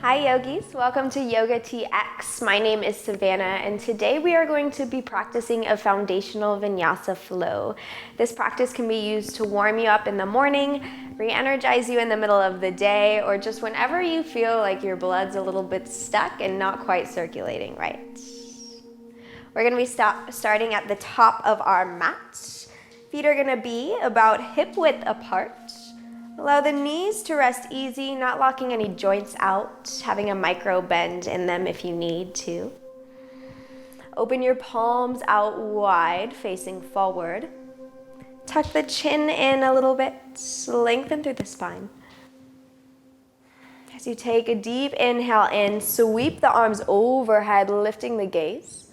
Hi yogis, welcome to YOGATX. My name is Savannah and today we are going to be practicing a foundational vinyasa flow. This practice can be used to warm you up in the morning, re-energize you in the middle of the day, or just whenever you feel like your blood's a little bit stuck and not quite circulating right. We're going to be starting at the top of our mat. Feet are going to be about hip width apart. Allow the knees to rest easy, not locking any joints out, having a micro bend in them if you need to. Open your palms out wide, facing forward. Tuck the chin in a little bit, lengthen through the spine. As you take a deep inhale in, sweep the arms overhead, lifting the gaze.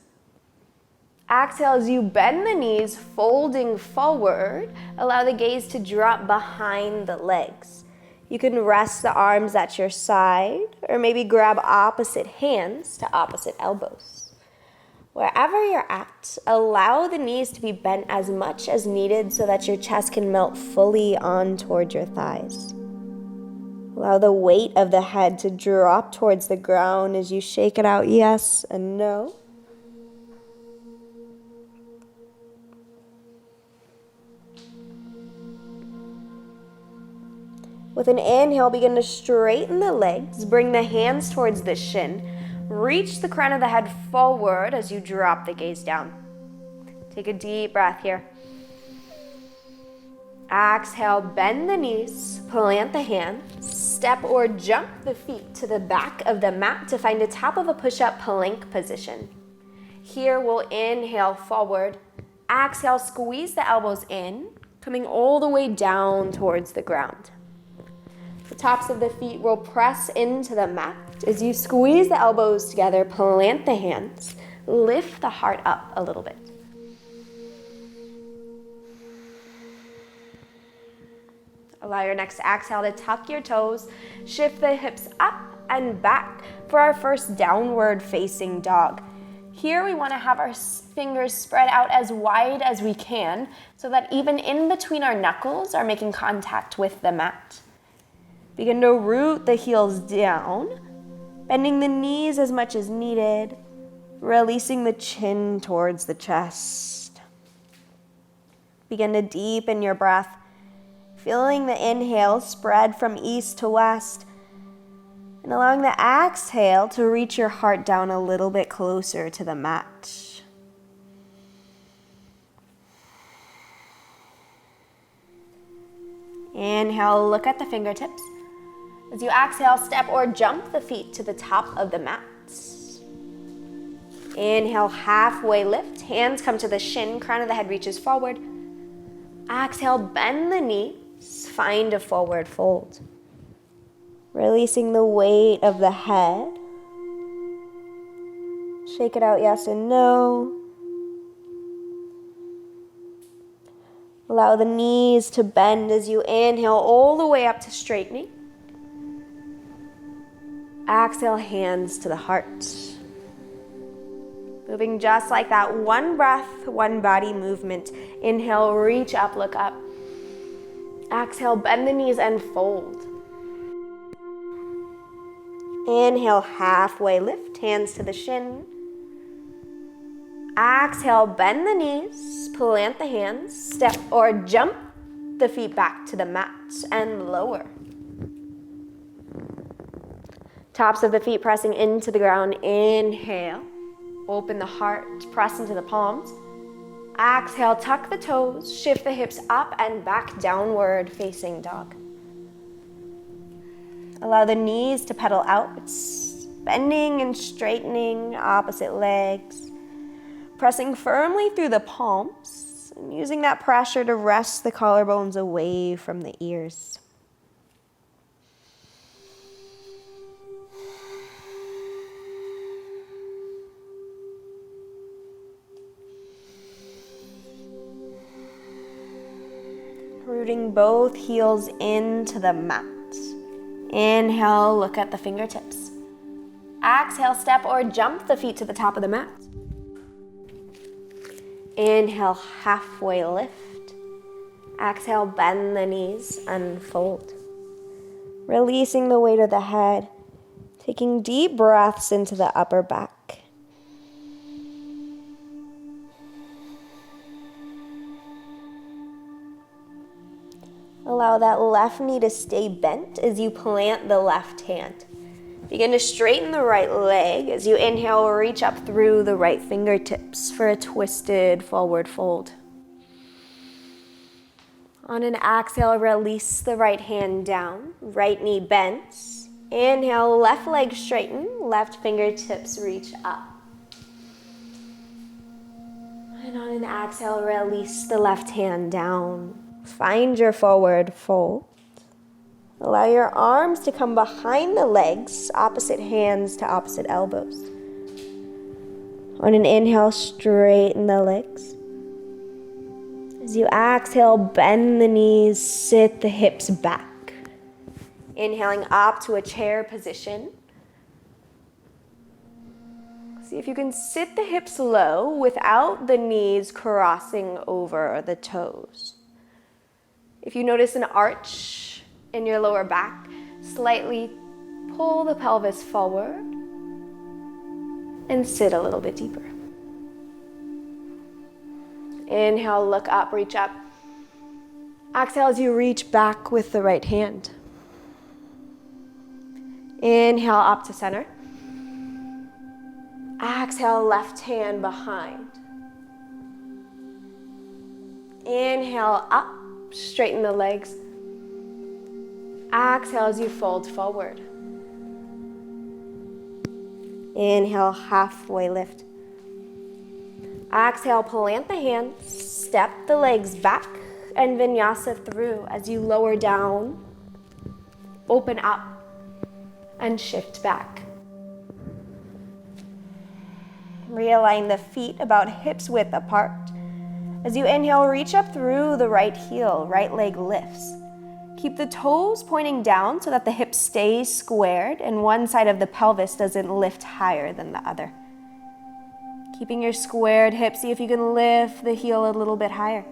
Exhale as you bend the knees, folding forward. Allow the gaze to drop behind the legs. You can rest the arms at your side or maybe grab opposite hands to opposite elbows. Wherever you're at, allow the knees to be bent as much as needed so that your chest can melt fully on toward your thighs. Allow the weight of the head to drop towards the ground as you shake it out yes and no. With an inhale, begin to straighten the legs, bring the hands towards the shin. Reach the crown of the head forward as you drop the gaze down. Take a deep breath here. Exhale, bend the knees, plant the hands, step or jump the feet to the back of the mat to find the top of a push-up plank position. Here we'll inhale forward. Exhale, squeeze the elbows in, coming all the way down towards the ground. The tops of the feet will press into the mat. As you squeeze the elbows together, plant the hands, lift the heart up a little bit. Allow your next exhale to tuck your toes, shift the hips up and back for our first downward facing dog. Here we want to have our fingers spread out as wide as we can so that even in between our knuckles are making contact with the mat. Begin to root the heels down, bending the knees as much as needed, releasing the chin towards the chest. Begin to deepen your breath, feeling the inhale spread from east to west, and allowing the exhale to reach your heart down a little bit closer to the mat. Inhale, look at the fingertips. As you exhale, step or jump the feet to the top of the mat. Inhale, halfway lift. Hands come to the shin, crown of the head reaches forward. Exhale, bend the knees, find a forward fold. Releasing the weight of the head. Shake it out, yes and no. Allow the knees to bend as you inhale all the way up to straightening. Exhale, hands to the heart. Moving just like that, one breath, one body movement. Inhale, reach up, look up. Exhale, bend the knees and fold. Inhale, halfway lift, hands to the shin. Exhale, bend the knees, plant the hands, step or jump the feet back to the mat and lower. Tops of the feet pressing into the ground. Inhale, open the heart, press into the palms. Exhale, tuck the toes, shift the hips up and back, downward facing dog. Allow the knees to pedal out, bending and straightening opposite legs. Pressing firmly through the palms and using that pressure to rest the collarbones away from the ears. Rooting both heels into the mat. Inhale, look at the fingertips. Exhale, step or jump the feet to the top of the mat. Inhale, halfway lift. Exhale, bend the knees and fold. Releasing the weight of the head. Taking deep breaths into the upper back. Allow that left knee to stay bent as you plant the left hand. Begin to straighten the right leg as you inhale, reach up through the right fingertips for a twisted forward fold. On an exhale, release the right hand down, right knee bends. Inhale, left leg straighten, left fingertips reach up. And on an exhale, release the left hand down. Find your forward fold. Allow your arms to come behind the legs, opposite hands to opposite elbows. On an inhale, straighten the legs. As you exhale, bend the knees, sit the hips back. Inhaling up to a chair position. See if you can sit the hips low without the knees crossing over the toes. If you notice an arch in your lower back, slightly pull the pelvis forward and sit a little bit deeper. Inhale, look up, reach up. Exhale as you reach back with the right hand. Inhale up to center. Exhale, left hand behind. Inhale up, straighten the legs. Exhale as you fold forward. Inhale, halfway lift. Exhale, plant the hands, step the legs back, and vinyasa through as you lower down, open up, and shift back. Realign the feet about hips width apart. As you inhale, reach up through the right heel, right leg lifts. Keep the toes pointing down so that the hips stay squared and one side of the pelvis doesn't lift higher than the other. Keeping your squared hips, see if you can lift the heel a little bit higher.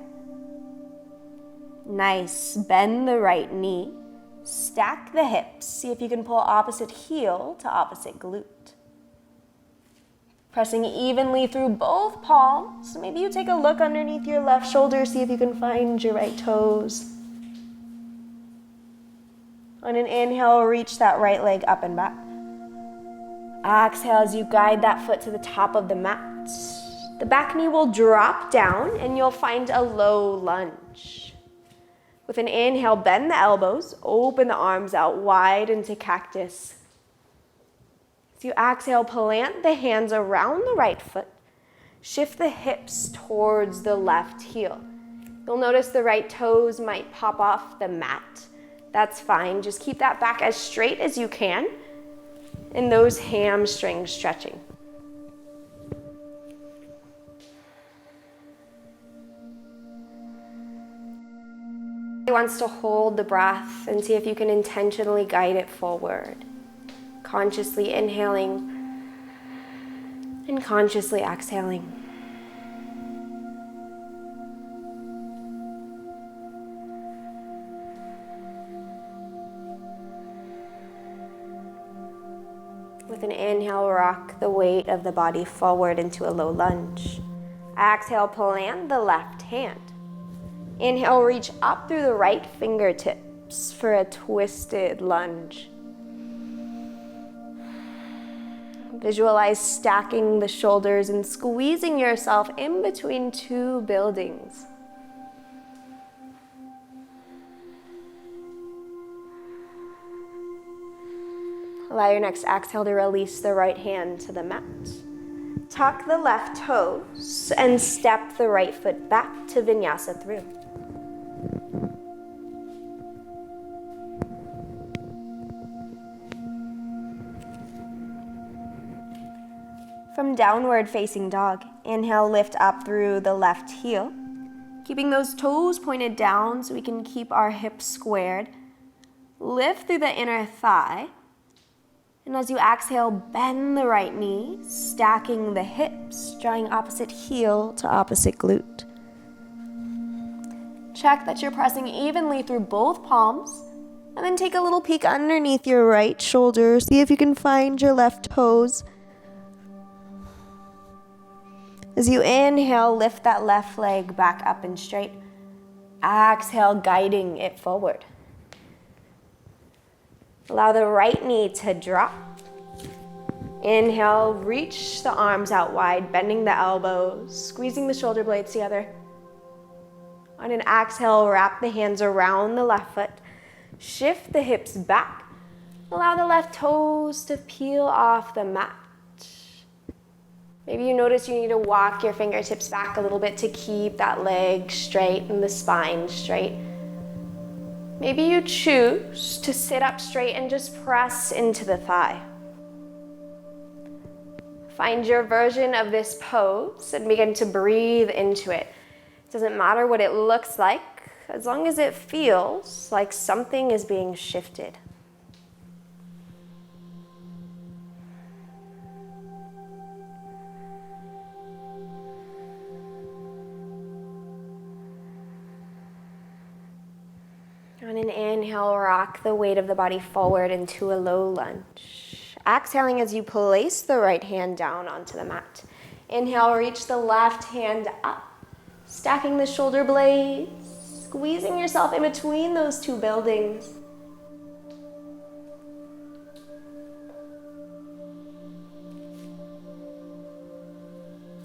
Nice. Bend the right knee. Stack the hips. See if you can pull opposite heel to opposite glute. Pressing evenly through both palms. Maybe you take a look underneath your left shoulder, see if you can find your right toes. On an inhale, reach that right leg up and back. Exhale as you guide that foot to the top of the mat. The back knee will drop down and you'll find a low lunge. With an inhale, bend the elbows, open the arms out wide into cactus. As you exhale, plant the hands around the right foot. Shift the hips towards the left heel. You'll notice the right toes might pop off the mat. That's fine. Just keep that back as straight as you can and those hamstrings stretching. Wants to hold the breath and see if you can intentionally guide it forward. Consciously inhaling and consciously exhaling. With an inhale, rock the weight of the body forward into a low lunge. Exhale, plant the left hand. Inhale, reach up through the right fingertips for a twisted lunge. Visualize stacking the shoulders and squeezing yourself in between two buildings. Allow your next exhale to release the right hand to the mat. Tuck the left toes and step the right foot back to vinyasa through. From downward facing dog, inhale, lift up through the left heel. Keeping those toes pointed down so we can keep our hips squared. Lift through the inner thigh. And as you exhale, bend the right knee, stacking the hips, drawing opposite heel to opposite glute. Check that you're pressing evenly through both palms And then take a little peek underneath your right shoulder. See if you can find your left toes. As you inhale, lift that left leg back up and straight. Exhale, guiding it forward. Allow the right knee to drop. Inhale, reach the arms out wide, bending the elbows, squeezing the shoulder blades together. On an exhale, wrap the hands around the left foot. Shift the hips back. Allow the left toes to peel off the mat. Maybe you notice you need to walk your fingertips back a little bit to keep that leg straight and the spine straight. Maybe you choose to sit up straight and just press into the thigh. Find your version of this pose and begin to breathe into it. It doesn't matter what it looks like, as long as it feels like something is being shifted. On an inhale, rock the weight of the body forward into a low lunge. Exhaling as you place the right hand down onto the mat. Inhale, reach the left hand up, stacking the shoulder blades, squeezing yourself in between those two buildings.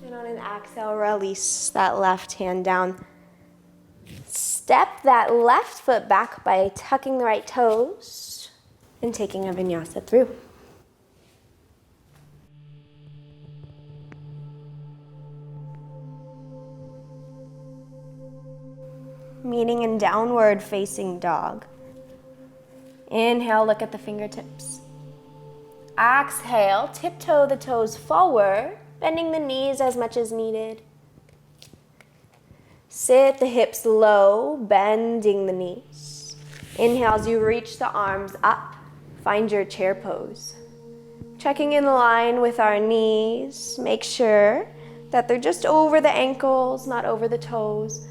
And on an exhale, release that left hand down. Step that left foot back by tucking the right toes and taking a vinyasa through. Meeting in downward facing dog. Inhale, look at the fingertips. Exhale, tiptoe the toes forward, bending the knees as much as needed. Sit the hips low, bending the knees. Inhale as you reach the arms up, find your chair pose. Checking in line with our knees, make sure that they're just over the ankles, not over the toes.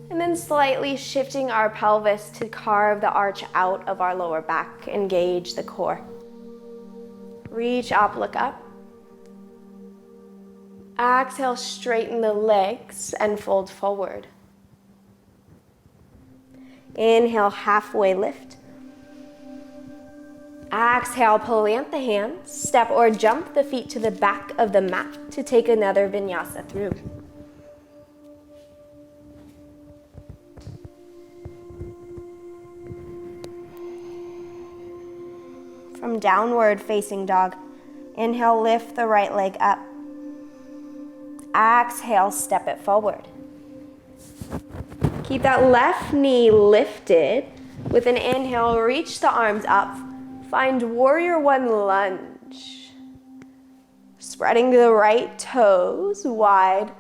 And then slightly shifting our pelvis to carve the arch out of our lower back, engage the core. Reach up, look up. Exhale, straighten the legs and fold forward. Inhale, halfway lift. Exhale, plant the hands, step or jump the feet to the back of the mat to take another vinyasa through. From downward facing dog, inhale, lift the right leg up. Exhale, step it forward. Keep that left knee lifted. With an inhale, reach the arms up. Find warrior one lunge. Spreading the right toes wide.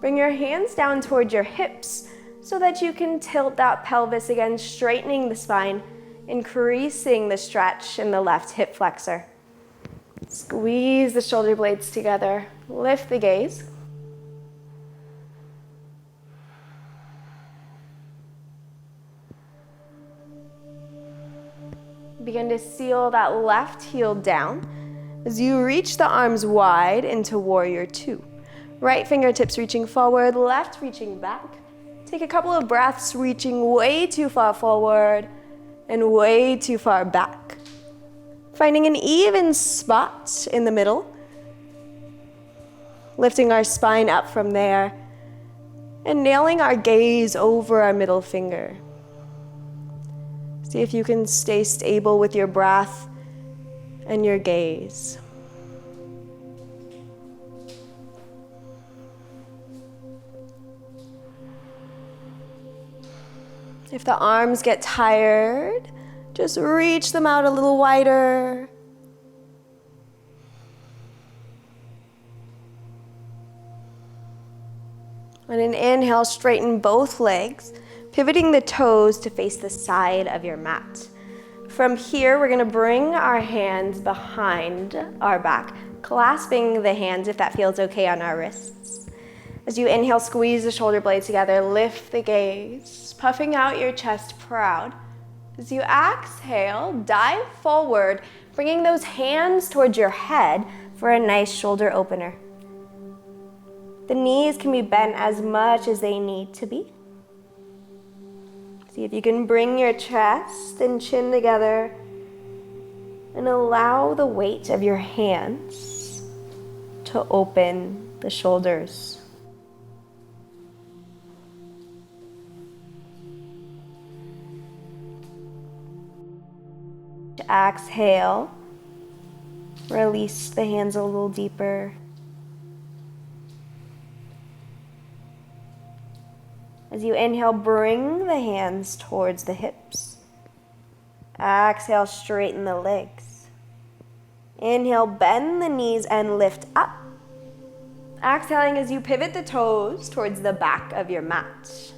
Bring your hands down toward your hips so that you can tilt that pelvis again, straightening the spine, increasing the stretch in the left hip flexor. Squeeze the shoulder blades together. Lift the gaze. Begin to seal that left heel down as you reach the arms wide into warrior two. Right fingertips reaching forward, left reaching back. Take a couple of breaths, reaching way too far forward and way too far back. Finding an even spot in the middle. Lifting our spine up from there and nailing our gaze over our middle finger. See if you can stay stable with your breath and your gaze. If the arms get tired, just reach them out a little wider. On an inhale, straighten both legs, pivoting the toes to face the side of your mat. From here, we're gonna bring our hands behind our back, clasping the hands, if that feels okay, on our wrists. As you inhale, squeeze the shoulder blades together, lift the gaze, puffing out your chest proud. As you exhale, dive forward, bringing those hands towards your head for a nice shoulder opener. The knees can be bent as much as they need to be. See if you can bring your chest and chin together and allow the weight of your hands to open the shoulders. Exhale, release the hands a little deeper. As you inhale, bring the hands towards the hips. Exhale, straighten the legs. Inhale, bend the knees and lift up. Exhaling as you pivot the toes towards the back of your mat.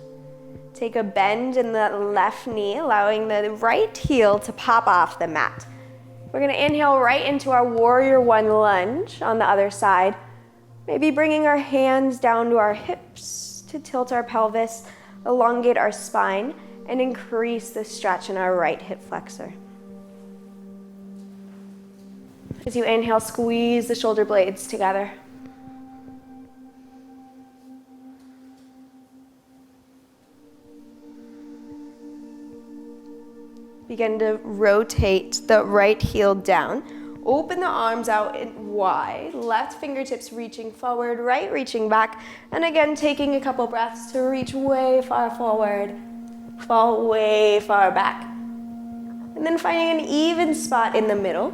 Take a bend in the left knee, allowing the right heel to pop off the mat. We're going to inhale right into our Warrior One Lunge on the other side. Maybe bringing our hands down to our hips to tilt our pelvis, elongate our spine, and increase the stretch in our right hip flexor. As you inhale, squeeze the shoulder blades together. Begin to rotate the right heel down. Open the arms out wide, left fingertips reaching forward, right reaching back, and again taking a couple breaths to reach way far forward, fall way far back. And then finding an even spot in the middle,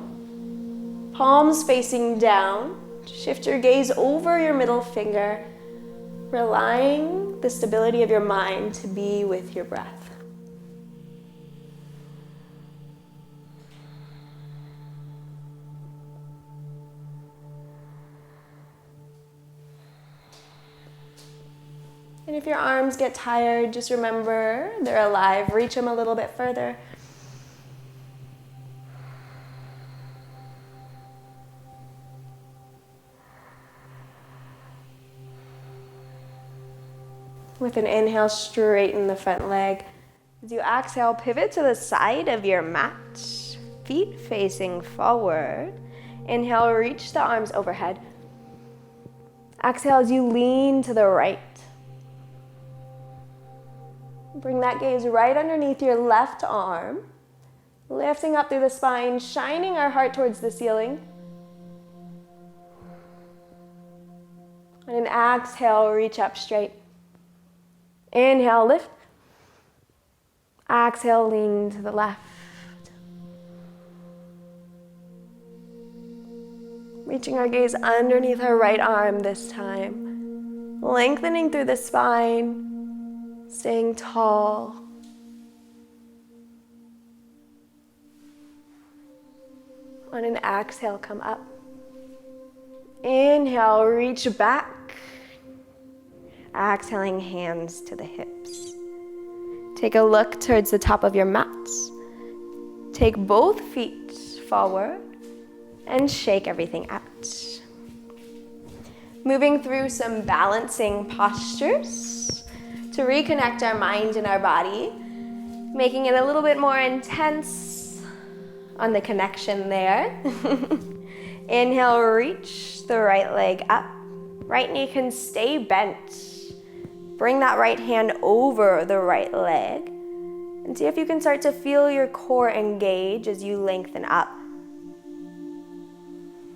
palms facing down, shift your gaze over your middle finger, relying the stability of your mind to be with your breath. And if your arms get tired, just remember they're alive. Reach them a little bit further. With an inhale, straighten the front leg. As you exhale, pivot to the side of your mat, feet facing forward. Inhale, reach the arms overhead. Exhale as you lean to the right. Bring that gaze right underneath your left arm, lifting up through the spine, shining our heart towards the ceiling. And an exhale, reach up straight. Inhale, lift. Exhale, lean to the left. Reaching our gaze underneath our right arm this time, lengthening through the spine. Staying tall. On an exhale, come up. Inhale, reach back. Exhaling, hands to the hips. Take a look towards the top of your mat. Take both feet forward and shake everything out. Moving through some balancing postures to reconnect our mind and our body, making it a little bit more intense on the connection there. Inhale, reach the right leg up. Right knee can stay bent. Bring that right hand over the right leg. And see if you can start to feel your core engage as you lengthen up.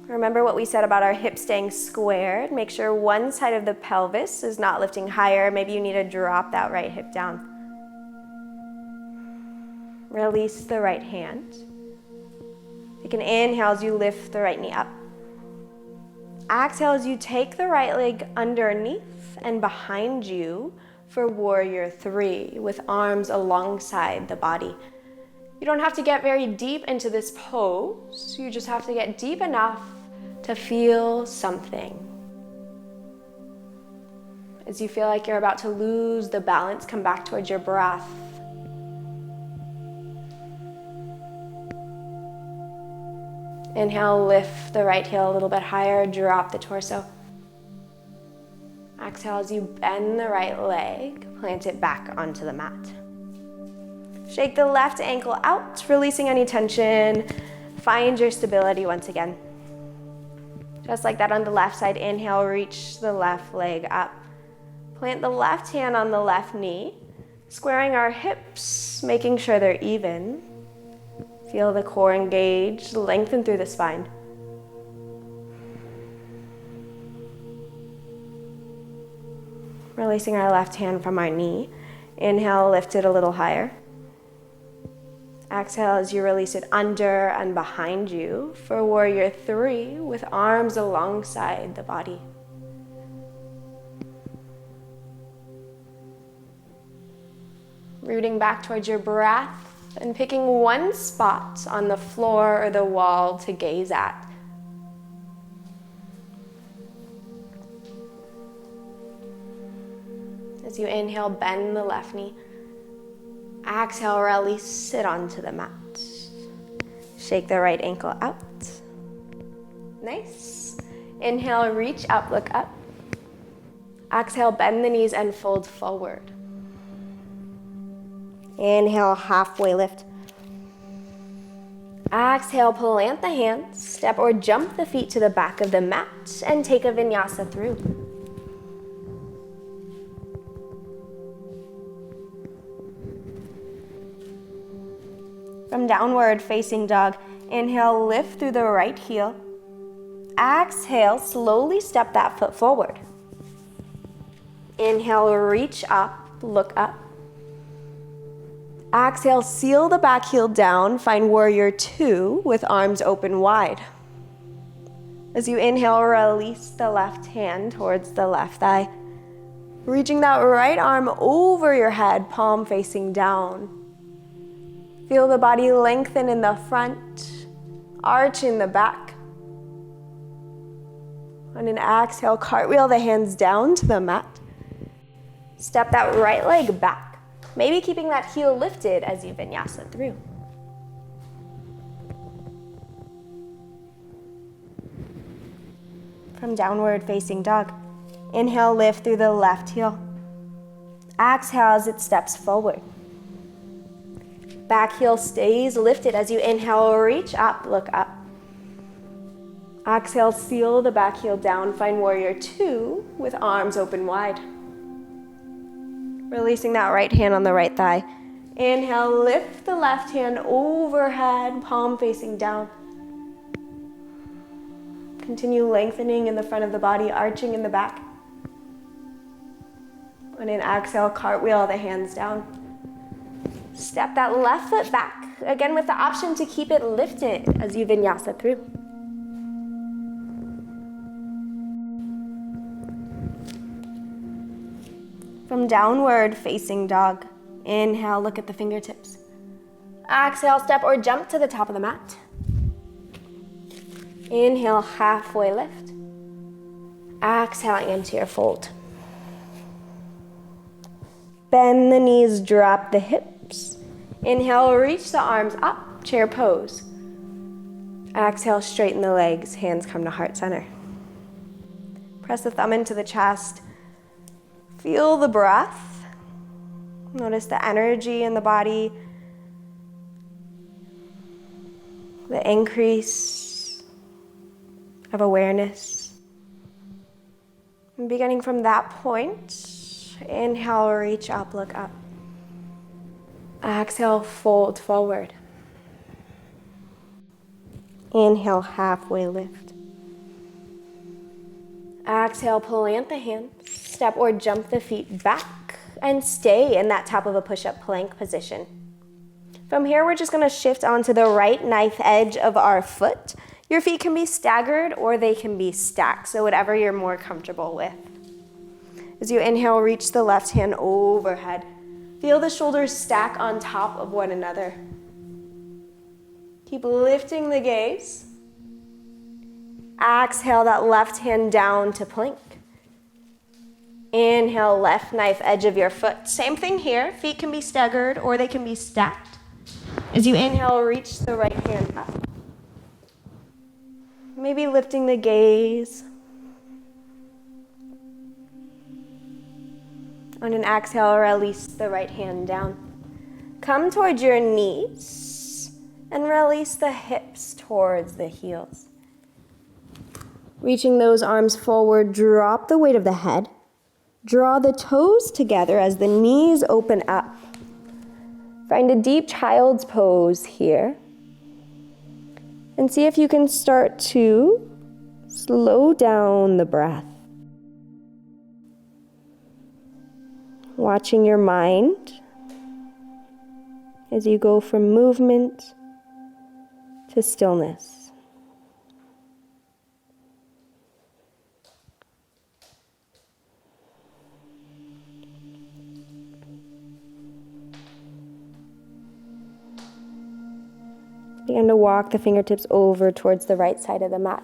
Remember what we said about our hips staying squared. Make sure one side of the pelvis is not lifting higher. Maybe you need to drop that right hip down. Release the right hand. Take an inhale as you lift the right knee up. Exhale as you take the right leg underneath and behind you for Warrior Three with arms alongside the body. You don't have to get very deep into this pose. You just have to get deep enough to feel something. As you feel like you're about to lose the balance, come back towards your breath. Inhale, lift the right heel a little bit higher, drop the torso. Exhale as you bend the right leg, plant it back onto the mat. Shake the left ankle out, releasing any tension. Find your stability once again. Just like that on the left side, inhale, reach the left leg up. Plant the left hand on the left knee, squaring our hips, making sure they're even. Feel the core engage, lengthen through the spine. Releasing our left hand from our knee. Inhale, lift it a little higher. Exhale as you release it under and behind you for warrior 3 with arms alongside the body. Rooting back towards your breath and picking one spot on the floor or the wall to gaze at. As you inhale, bend the left knee. Exhale, release, sit onto the mat. Shake the right ankle out. Nice. Inhale, reach up, look up. Exhale, bend the knees and fold forward. Inhale, halfway lift. Exhale, plant the hands, step or jump the feet to the back of the mat and take a vinyasa through. From downward facing dog, inhale, lift through the right heel. Exhale, slowly step that foot forward. Inhale, reach up, look up. Exhale, seal the back heel down, find warrior 2 with arms open wide. As you inhale, release the left hand towards the left thigh. Reaching that right arm over your head, palm facing down. Feel the body lengthen in the front, arch in the back. On an exhale, cartwheel the hands down to the mat. Step that right leg back, maybe keeping that heel lifted as you vinyasa through. From downward facing dog, inhale, lift through the left heel. Exhale as it steps forward. Back heel stays lifted as you inhale, reach up, look up. Exhale, seal the back heel down, find warrior 2 with arms open wide. Releasing that right hand on the right thigh. Inhale, lift the left hand overhead, palm facing down. Continue lengthening in the front of the body, arching in the back. On an exhale, cartwheel the hands down. Step that left foot back, again with the option to keep it lifted as you vinyasa through. From downward facing dog, inhale, look at the fingertips. Exhale, step or jump to the top of the mat. Inhale, halfway lift. Exhale, into your fold. Bend the knees, drop the hips. Inhale, reach the arms up, chair pose. Exhale, straighten the legs, hands come to heart center. Press the thumb into the chest. Feel the breath. Notice the energy in the body. The increase of awareness. And beginning from that point, inhale, reach up, look up. Exhale, fold forward. Inhale, halfway lift. Exhale, plant the hands, step or jump the feet back, and stay in that top of a push-up plank position. From here, we're just gonna shift onto the right knife edge of our foot. Your feet can be staggered or they can be stacked, so whatever you're more comfortable with. As you inhale, reach the left hand overhead. Feel the shoulders stack on top of one another. Keep lifting the gaze. Exhale that left hand down to plank. Inhale, left knife edge of your foot. Same thing here. Feet can be staggered or they can be stacked. As you inhale, reach the right hand up. Maybe lifting the gaze. On an exhale, release the right hand down. Come towards your knees and release the hips towards the heels. Reaching those arms forward, drop the weight of the head. Draw the toes together as the knees open up. Find a deep child's pose here. And see if you can start to slow down the breath. Watching your mind as you go from movement to stillness. Begin to walk the fingertips over towards the right side of the mat,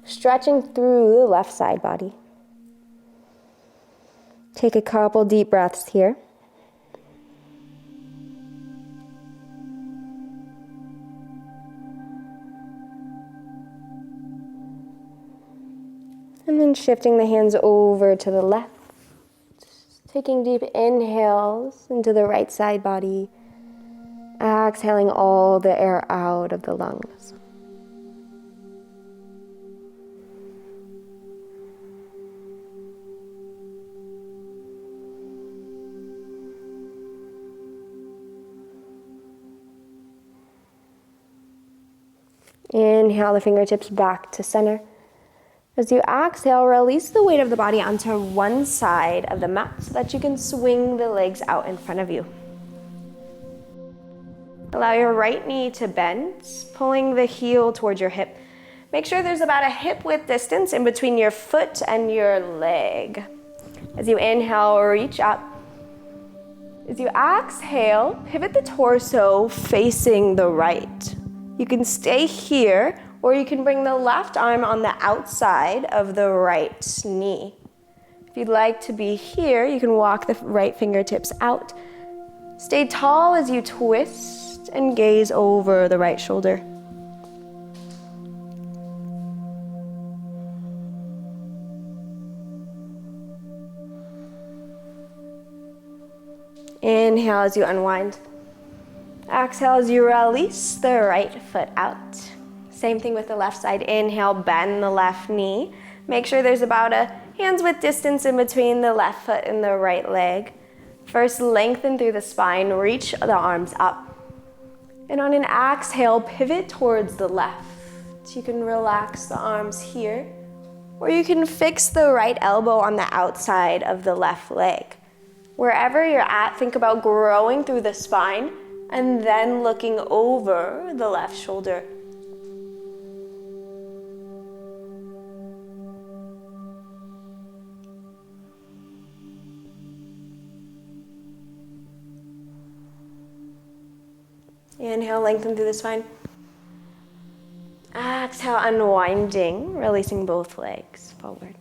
stretching through the left side body. Take a couple deep breaths here. And then shifting the hands over to the left. Taking deep inhales into the right side body. Exhaling all the air out of the lungs. Inhale the fingertips back to center. As you exhale, release the weight of the body onto one side of the mat so that you can swing the legs out in front of you. Allow your right knee to bend, pulling the heel towards your hip. Make sure there's about a hip width distance in between your foot and your leg. As you inhale, reach up. As you exhale, pivot the torso facing the right. You can stay here, or you can bring the left arm on the outside of the right knee. If you'd like to be here, you can walk the right fingertips out. Stay tall as you twist and gaze over the right shoulder. Inhale as you unwind. Exhale as you release the right foot out. Same thing with the left side. Inhale, bend the left knee. Make sure there's about a hands width distance in between the left foot and the right leg. First, lengthen through the spine, reach the arms up. And on an exhale, pivot towards the left. You can relax the arms here, or you can fix the right elbow on the outside of the left leg. Wherever you're at, think about growing through the spine and then looking over the left shoulder. Inhale, lengthen through the spine. Exhale, unwinding, releasing both legs forward.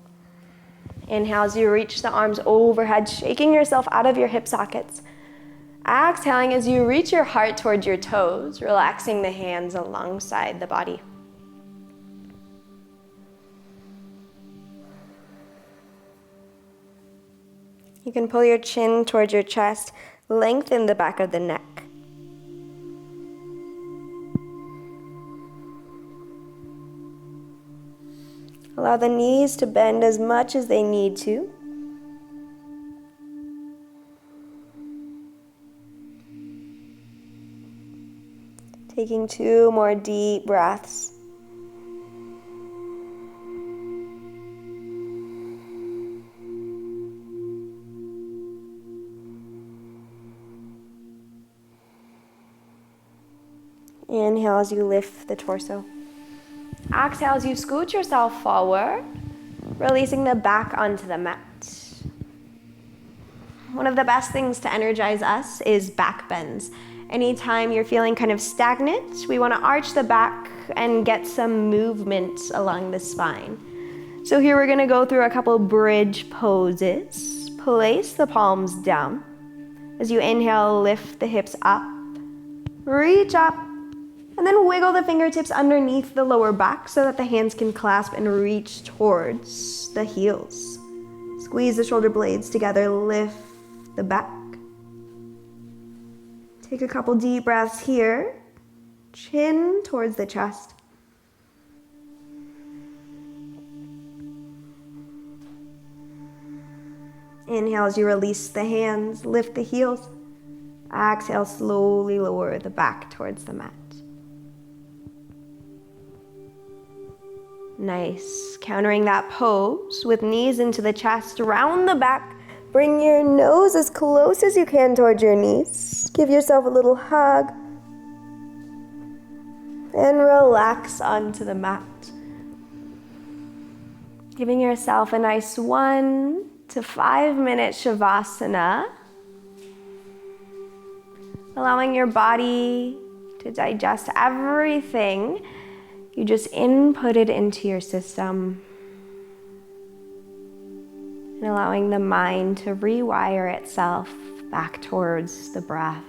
Inhale as you reach the arms overhead, shaking yourself out of your hip sockets. Exhaling as you reach your heart towards your toes, relaxing the hands alongside the body. You can pull your chin towards your chest, lengthen the back of the neck. Allow the knees to bend as much as they need to. Taking 2 more deep breaths. Inhale as you lift the torso. Exhale as you scoot yourself forward, releasing the back onto the mat. One of the best things to energize us is back bends. Anytime you're feeling kind of stagnant, we want to arch the back and get some movement along the spine. So here we're going to go through a couple bridge poses. Place the palms down. As you inhale, lift the hips up, reach up, and then wiggle the fingertips underneath the lower back so that the hands can clasp and reach towards the heels. Squeeze the shoulder blades together, lift the back. Take a couple deep breaths here. Chin towards the chest. Inhale as you release the hands, lift the heels. Exhale, slowly lower the back towards the mat. Nice. Countering that pose with knees into the chest, round the back. Bring your nose as close as you can towards your knees. Give yourself a little hug. And relax onto the mat. Giving yourself a nice 1 to 5 minute Shavasana. Allowing your body to digest everything you just inputted into your system. And allowing the mind to rewire itself back towards the breath.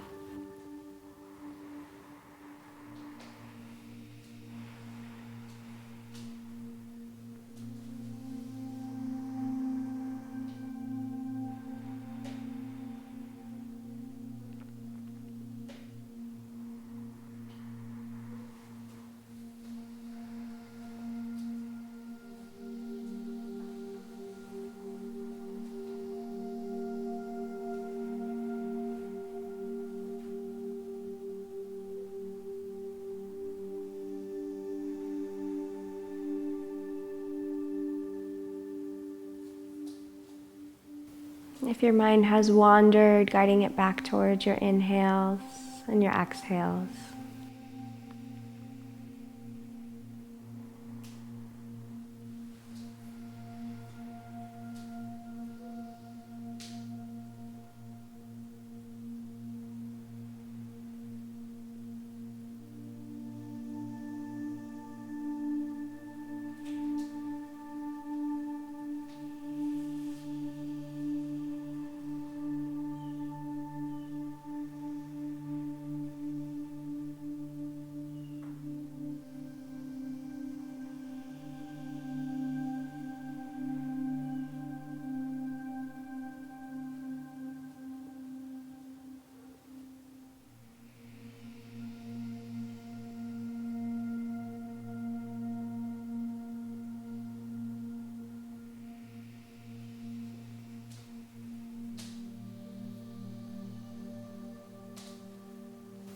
If your mind has wandered, guiding it back towards your inhales and your exhales.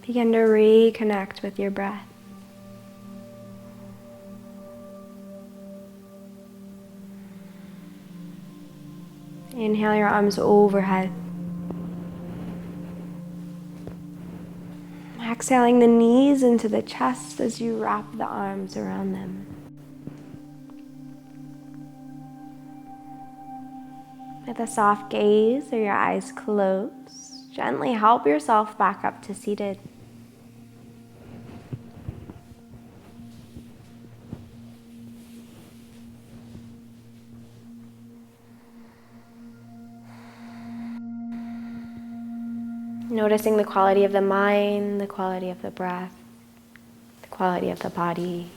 Begin to reconnect with your breath. Inhale your arms overhead. Exhaling the knees into the chest as you wrap the arms around them. With a soft gaze or your eyes closed, gently help yourself back up to seated. Noticing the quality of the mind, the quality of the breath, the quality of the body.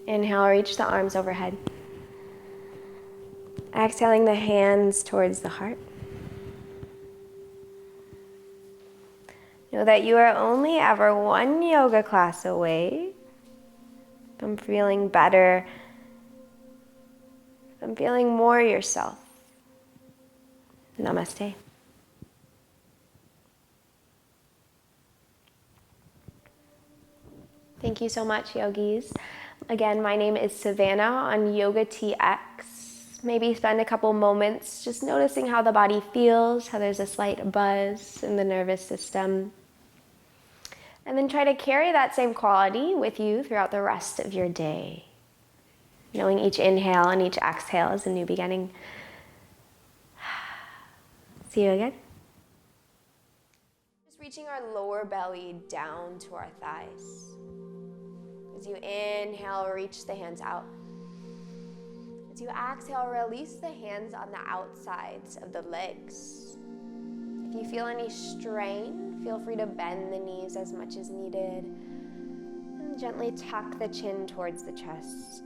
Inhale, reach the arms overhead. Exhaling the hands towards the heart. Know that you are only ever one yoga class away from feeling better, from feeling more yourself. Namaste. Thank you so much, yogis. Again, my name is Savannah on YOGATX. Maybe spend a couple moments just noticing how the body feels, how there's a slight buzz in the nervous system. And then try to carry that same quality with you throughout the rest of your day. Knowing each inhale and each exhale is a new beginning. See you again. Just reaching our lower belly down to our thighs. As you inhale, reach the hands out. As you exhale, release the hands on the outsides of the legs. If you feel any strain, feel free to bend the knees as much as needed. And gently tuck the chin towards the chest.